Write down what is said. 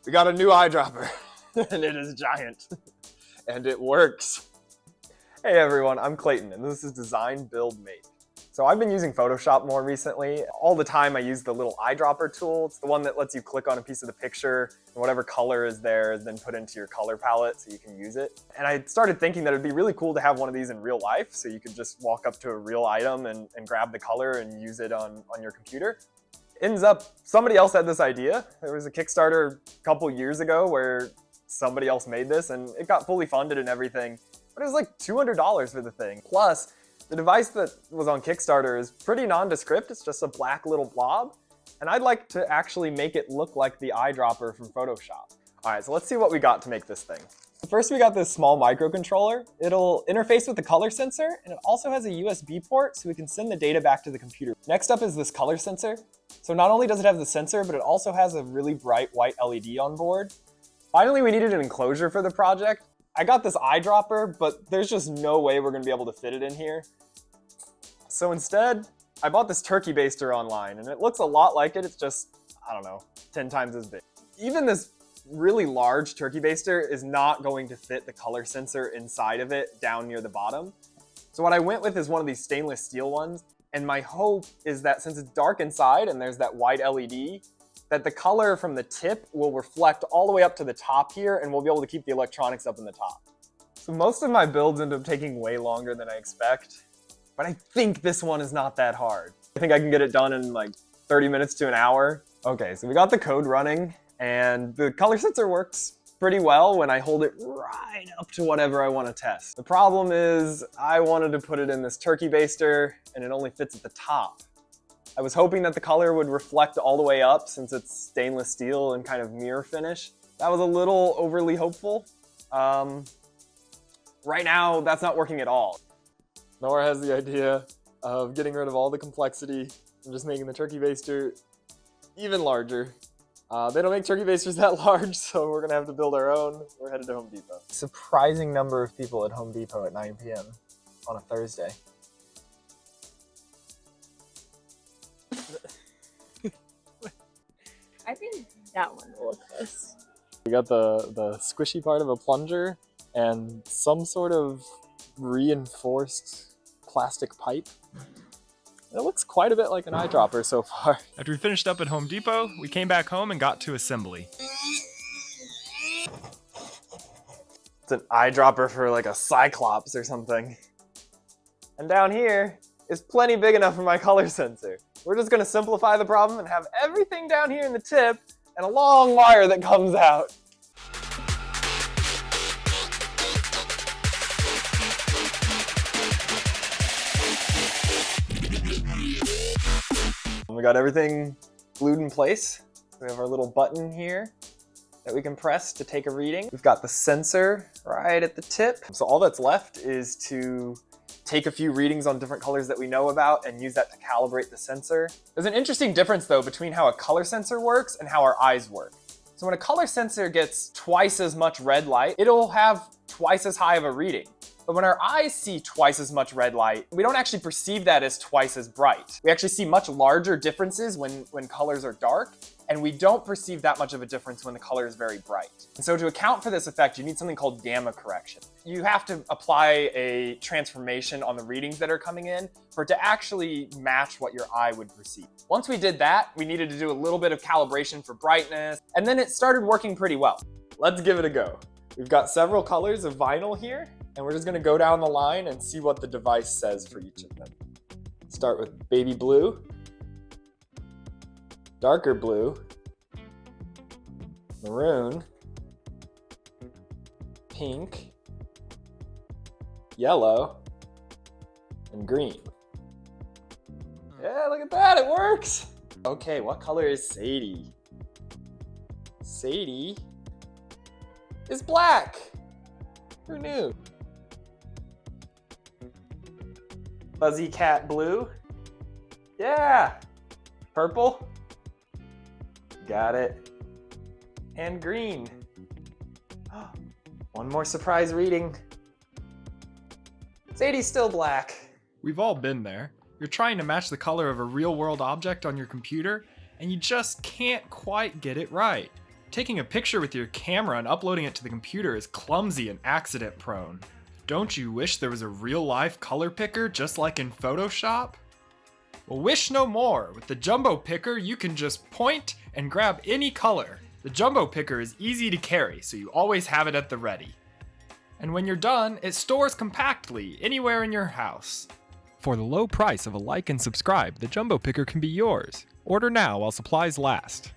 We got a new eyedropper, and it is giant, and it works. Hey everyone, I'm Clayton, and this is Design, Build, Make. So I've been using Photoshop more recently. All the time I use the little eyedropper tool. It's the one that lets you click on a piece of the picture, and whatever color is there is then put into your color palette so you can use it. And I started thinking that it'd be really cool to have one of these in real life, so you could just walk up to a real item and grab the color and use it on your computer. Ends up, somebody else had this idea. There was a Kickstarter a couple years ago where somebody else made this, and it got fully funded and everything, but it was like $200 for the thing. Plus, the device that was on Kickstarter is pretty nondescript. It's just a black little blob. And I'd like to actually make it look like the eyedropper from Photoshop. All right, so let's see what we got to make this thing. First, we got this small microcontroller. It'll interface with the color sensor, and it also has a USB port so we can send the data back to the computer. Next up is this color sensor. So not only does it have the sensor, but it also has a really bright white LED on board. Finally, we needed an enclosure for the project. I got this eyedropper, but there's just no way we're gonna be able to fit it in here. So instead, I bought this turkey baster online, and it looks a lot like it. It's just, I don't know, 10 times as big. Even this really large turkey baster is not going to fit the color sensor inside of it down near the bottom. So what I went with is one of these stainless steel ones, and my hope is that since it's dark inside and there's that white LED, that the color from the tip will reflect all the way up to the top here, and we'll be able to keep the electronics up in the top. So most of my builds end up taking way longer than I expect, but I think this one is not that hard. I think I can get it done in like 30 minutes to an hour. Okay, so we got the code running, and the color sensor works pretty well when I hold it right up to whatever I want to test. The problem is I wanted to put it in this turkey baster, and it only fits at the top. I was hoping that the color would reflect all the way up since it's stainless steel and kind of mirror finish. That was a little overly hopeful. Right now, that's not working at all. Nora has the idea of getting rid of all the complexity and just making the turkey baster even larger. They don't make turkey basters that large, so we're gonna have to build our own. We're headed to Home Depot. Surprising number of people at Home Depot at 9 p.m. on a Thursday. I think that one will look this. We got the squishy part of a plunger and some sort of reinforced plastic pipe. It looks quite a bit like an eyedropper so far. After we finished up at Home Depot, we came back home and got to assembly. It's an eyedropper for like a Cyclops or something. And down here is plenty big enough for my color sensor. We're just gonna simplify the problem and have everything down here in the tip and a long wire that comes out. We got everything glued in place. We have our little button here that we can press to take a reading. We've got the sensor right at the tip. So all that's left is to take a few readings on different colors that we know about and use that to calibrate the sensor. There's an interesting difference though between how a color sensor works and how our eyes work. So when a color sensor gets twice as much red light, it'll have twice as high of a reading. But when our eyes see twice as much red light, we don't actually perceive that as twice as bright. We actually see much larger differences when colors are dark, and we don't perceive that much of a difference when the color is very bright. And so to account for this effect, you need something called gamma correction. You have to apply a transformation on the readings that are coming in for it to actually match what your eye would perceive. Once we did that, we needed to do a little bit of calibration for brightness, and then it started working pretty well. Let's give it a go. We've got several colors of vinyl here, and we're just gonna go down the line and see what the device says for each of them. Start with baby blue, darker blue, maroon, pink, yellow, and green. Yeah, look at that, it works! Okay, what color is Sadie? Sadie is black! Who knew? Fuzzy cat blue. Yeah! Purple. Got it. And green. One more surprise reading. Sadie's still black. We've all been there. You're trying to match the color of a real-world object on your computer, and you just can't quite get it right. Taking a picture with your camera and uploading it to the computer is clumsy and accident prone. Don't you wish there was a real-life color picker just like in Photoshop? Well, wish no more. With the Jumbo Picker, you can just point and grab any color. The Jumbo Picker is easy to carry, so you always have it at the ready. And when you're done, it stores compactly anywhere in your house. For the low price of a like and subscribe, the Jumbo Picker can be yours. Order now while supplies last.